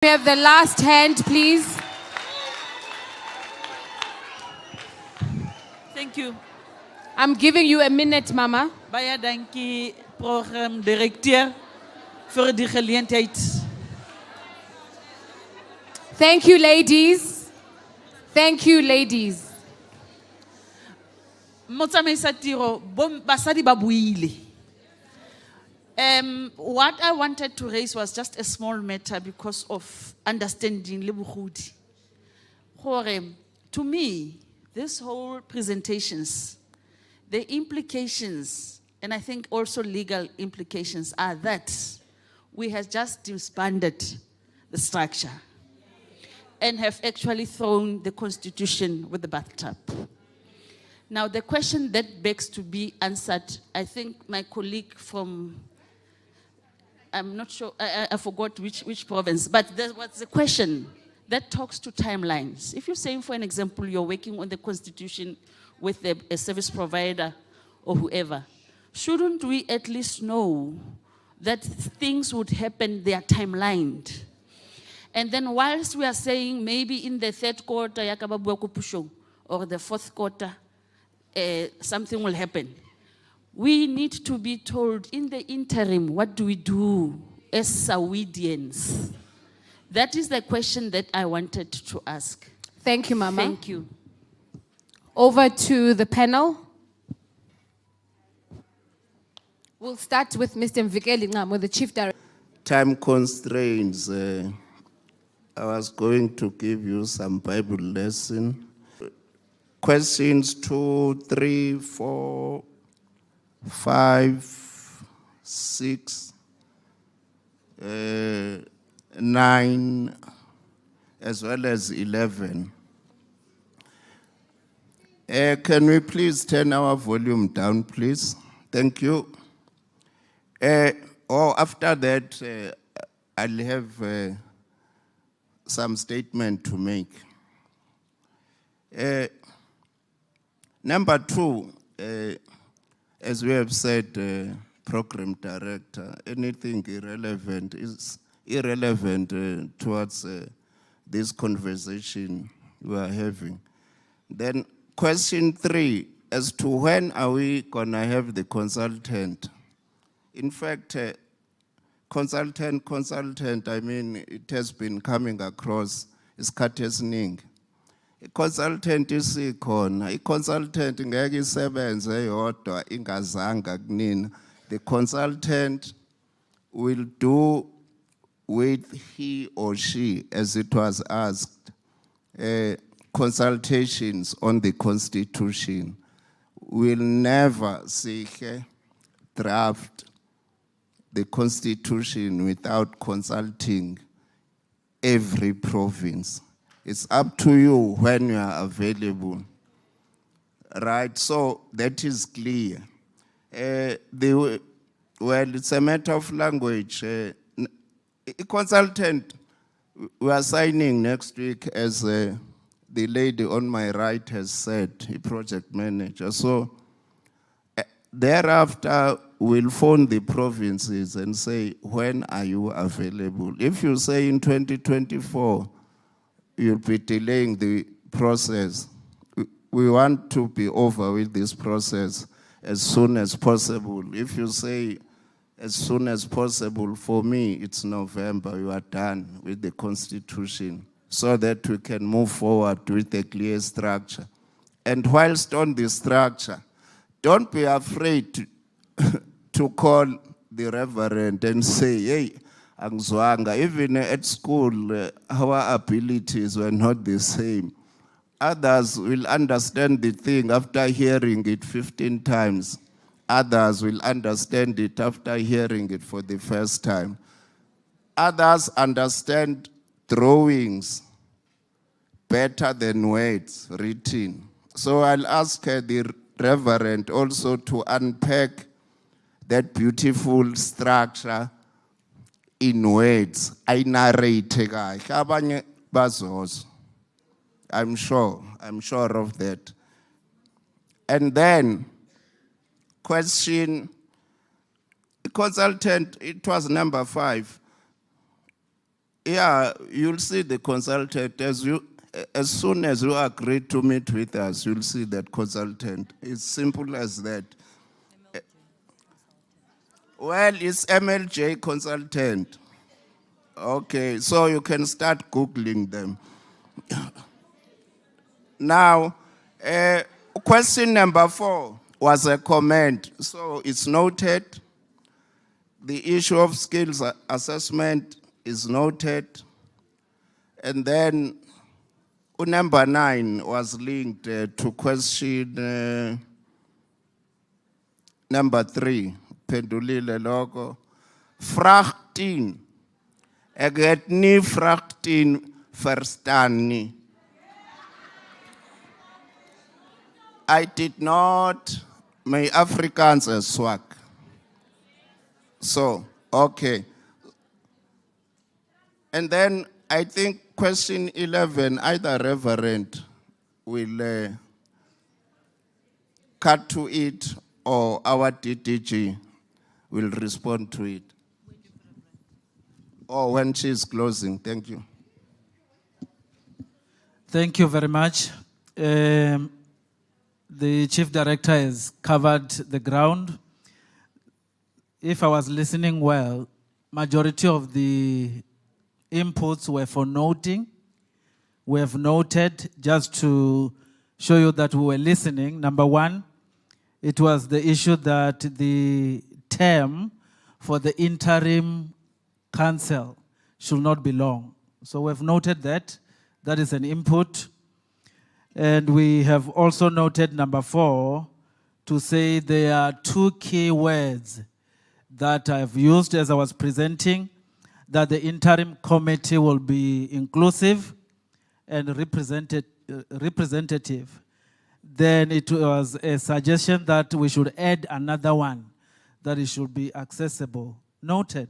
We have the last hand, please. Thank you. I'm giving you a minute, Mama. Baie dankie program directeur vir die geleentheid. Thank you, ladies. Thank you, ladies. Motsamaisa tiro basadi ba buile. What I wanted to raise was just a small matter because of understanding le bogodi. Gore, to me, this whole presentations, the implications, and I think also legal implications, are that we have just disbanded the structure and have actually thrown the Constitution with the bathtub. Now, the question that begs to be answered, I think my colleague from, I'm not sure, I forgot which province, but there was a question that talks to timelines. If you're saying, for an example, you're working on the Constitution with a service provider or whoever, shouldn't we at least know that things would happen, they are timelined? And then whilst we are saying maybe in the third quarter, or the fourth quarter, something will happen, we need to be told in the interim, what do we do as SANWITians? That is the question that I wanted to ask. Thank you, Mama. Thank you. Over to the panel. We'll start with Mr. Mvikeli Ncamo, the Chief Director. Time constraints. I was going to give you some Bible lesson. Questions 2, 3, 4, 5, 6, 9, as well as 11. Can we please turn our volume down, please? Thank you. After that, I'll have some statement to make. Number 2, as we have said, program director, anything irrelevant is irrelevant towards this conversation we are having. Then question 3, as to when are we gonna have the consultant? In fact, consultant, I mean, it has been coming across, isikhathi esiningi. I-consultant isikhona, i-consultant ngeke isebenze yodwa ingazanga kunina. The consultant will do with he or she, as it was asked, consultations on the Constitution. Will never seek draft the Constitution without consulting every province. It's up to you when you are available. Right, so that is clear. Well, it's a matter of language. A consultant, we are signing next week, as the lady on my right has said, a project manager. So thereafter, we'll phone the provinces and say, when are you available? If you say in 2024, you'll be delaying the process. We want to be over with this process as soon as possible. If you say as soon as possible, for me, it's November, you are done with the Constitution, so that we can move forward with a clear structure. And whilst on the structure, don't be afraid to call the reverend and say, hey, angzwanga. Even at school, our abilities were not the same. Others will understand the thing after hearing it 15 times. Others will understand it after hearing it for the first time. Others understand drawings better than words written. So I'll ask the reverend also to unpack that beautiful structure in words. I narrate, I'm sure of that. And then, question, consultant, it was number 5. Yeah, you'll see the consultant as soon as you agree to meet with us, you'll see that consultant. It's simple as that. Well, it's MLJ consultant. Okay, so you can start Googling them. Now, question number 4 was a comment. So it's noted. The issue of skills assessment is noted. And then number 9 was linked to question number 3. Pendulile logo. Frachtin. Eget ni frachtin verstani. I did not, my Afrikaans is swak. So, okay. And then I think question 11, either Reverend will cut to it or our DDG will respond to it. Or when she's closing, thank you. Thank you very much. The Chief Director has covered the ground. If I was listening well, majority of the inputs were for noting. We have noted, just to show you that we were listening. Number 1, it was the issue that the term for the interim council should not be long. So we've noted that. That is an input. And we have also noted number 4 to say there are 2 key words that I've used as I was presenting, that the interim committee will be inclusive and representative. Then it was a suggestion that we should add another one, that it should be accessible. Noted.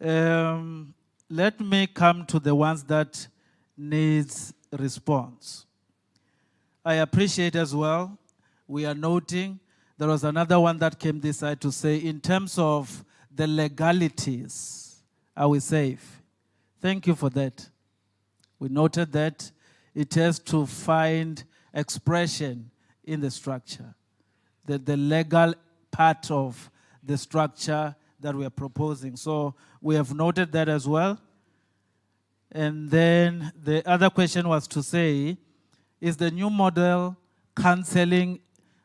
Let me come to the ones that needs response. I appreciate as well, we are noting, there was another one that came this side to say, in terms of the legalities, are we safe? Thank you for that. We noted that it has to find expression in the structure, the legal part of the structure that we are proposing. So we have noted that as well. And then the other question was to say, is the new model cancelling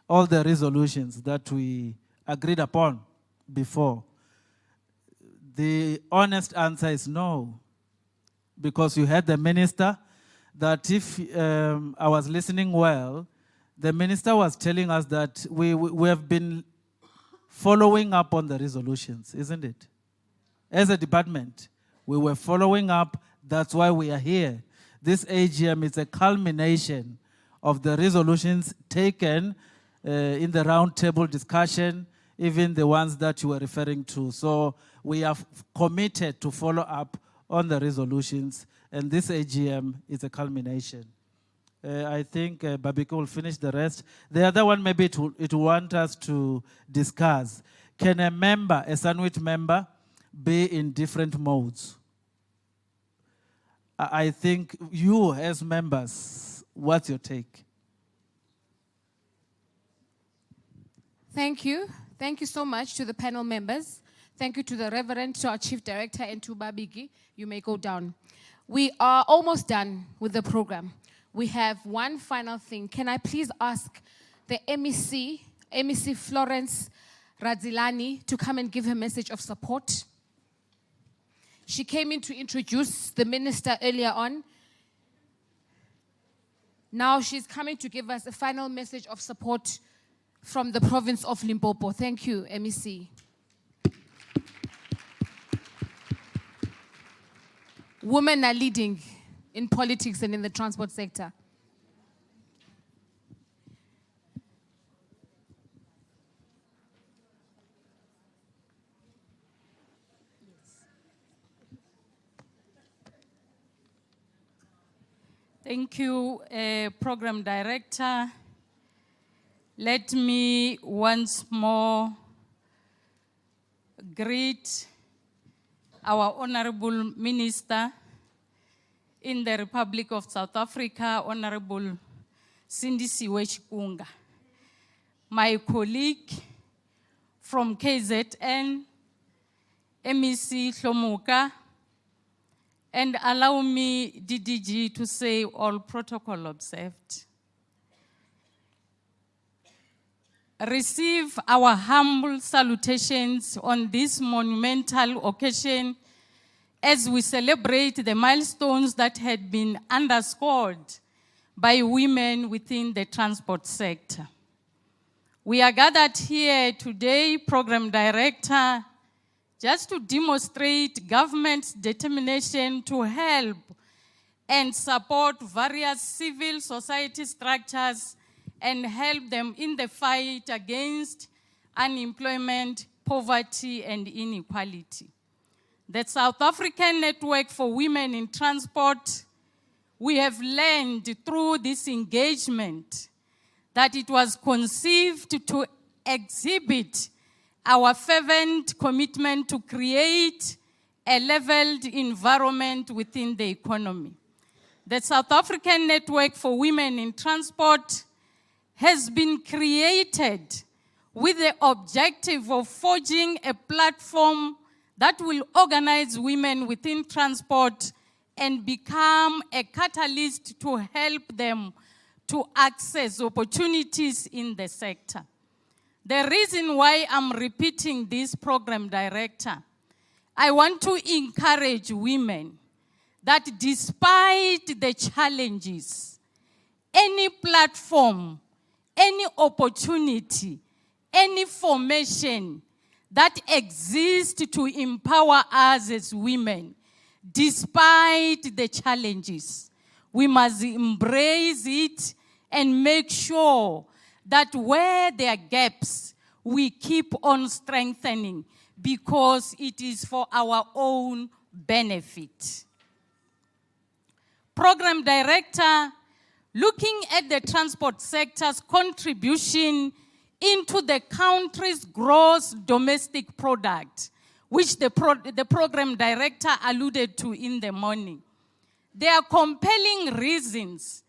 all the resolutions that we agreed upon before? The honest answer is no, because you heard the minister that if I was listening well, the minister was telling us that we have been following up on the resolutions, isn't it? As a department, we were following up. That's why we are here. This AGM is a culmination of the resolutions taken in the roundtable discussion, even the ones that you were referring to. So we are committed to follow up on the resolutions, and this AGM is a culmination. I think Babiko will finish the rest. The other one, maybe it will want us to discuss. Can a member, a SANWIT member, be in different modes? I think you, as members, what's your take? Thank you. Thank you so much to the panel members. Thank you to the Reverend, to our Chief Director, and to Babiki. You may go down. We are almost done with the program. We have one final thing. Can I please ask the MEC Florence Radzilani, to come and give her message of support? She came in to introduce the minister earlier on. Now she's coming to give us a final message of support from the province of Limpopo. Thank you, MEC. Women are leading in politics and in the transport sector. Thank you, Program Director. Let me once more greet our Honorable Minister in the Republic of South Africa, Honorable Sindisiwe Chikunga, my colleague from KZN, MEC Hlomuka, and allow me, DDG, to say all protocol observed. Receive our humble salutations on this monumental occasion as we celebrate the milestones that had been underscored by women within the transport sector. We are gathered here today, Program Director, just to demonstrate government's determination to help and support various civil society structures and help them in the fight against unemployment, poverty, and inequality. The South African Network for Women in Transport, we have learned through this engagement that it was conceived to exhibit our fervent commitment to create a leveled environment within the economy. The South African Network for Women in Transport has been created with the objective of forging a platform that will organize women within transport and become a catalyst to help them to access opportunities in the sector. The reason why I'm repeating this, Program Director, I want to encourage women that despite the challenges, any platform, any opportunity, any formation that exists to empower us as women, despite the challenges, we must embrace it and make sure that where there are gaps, we keep on strengthening because it is for our own benefit. Program Director, looking at the transport sector's contribution into the country's gross domestic product, which the Program Director alluded to in the morning, there are compelling reasons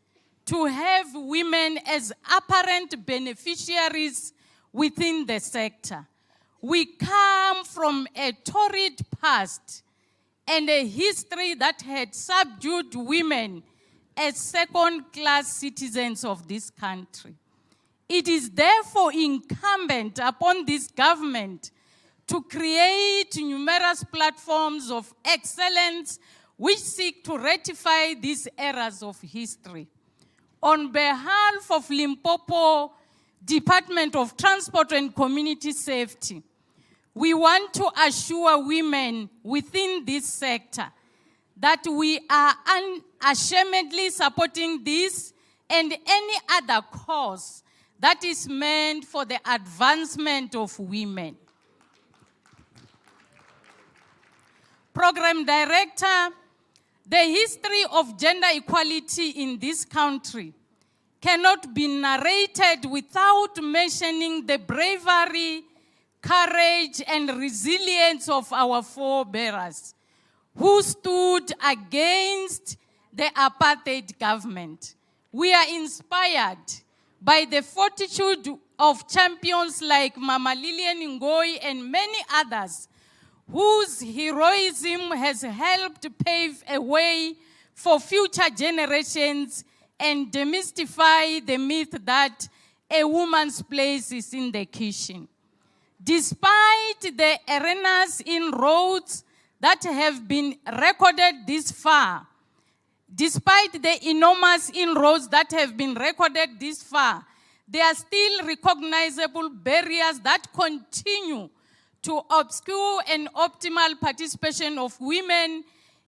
to have women as apparent beneficiaries within the sector. We come from a torrid past and a history that had subdued women as second-class citizens of this country. It is therefore incumbent upon this government to create numerous platforms of excellence which seek to rectify these errors of history. On behalf of Limpopo Department of Transport and Community Safety, we want to assure women within this sector that we are unashamedly supporting this and any other cause that is meant for the advancement of women. Program Director, the history of gender equality in this country cannot be narrated without mentioning the bravery, courage, and resilience of our forebearers who stood against the apartheid government. We are inspired by the fortitude of champions like Mama Lillian Ngoyi and many others whose heroism has helped pave a way for future generations and demystify the myth that a woman's place is in the kitchen. Despite the erroneous inroads that have been recorded this far, despite the enormous inroads that have been recorded this far, there are still recognizable barriers that continue to obscure an optimal participation of women